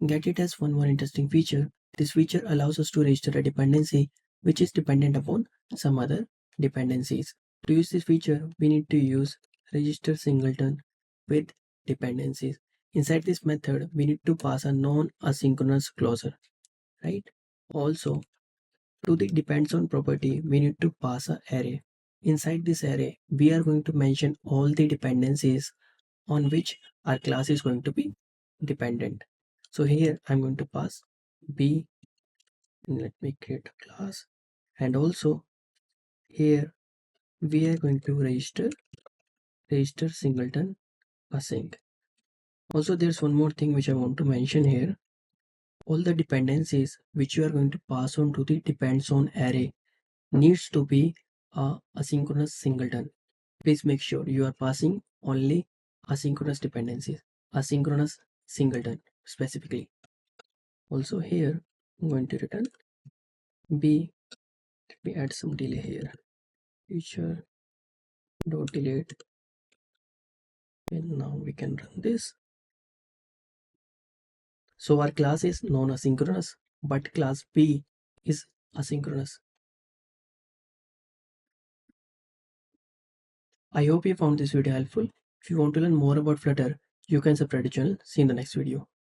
Get it has one more interesting feature. This feature allows us to register a dependency which is dependent upon some other dependencies. To use this feature, we need to use register singleton with dependencies. Inside this method, we need to pass a non-asynchronous closure, right? Also, to the depends on property, we need to pass an array. Inside this array, we are going to mention all the dependencies on which our class is going to be dependent. So here I'm going to pass b. Let me create a class, and also here we are going to register singleton async. Also, there's one more thing which I want to mention here. All the dependencies which you are going to pass on to the depends on array needs to be a asynchronous singleton. Please make sure you are passing only asynchronous dependencies, asynchronous singleton specifically. Also here I'm going to return b. Let me add some delay here. Feature dot delete, and now we can run this. So our class is non-asynchronous, but class B is asynchronous. I hope you found this video helpful. If you want to learn more about Flutter, you can subscribe to the channel. See you in the next video.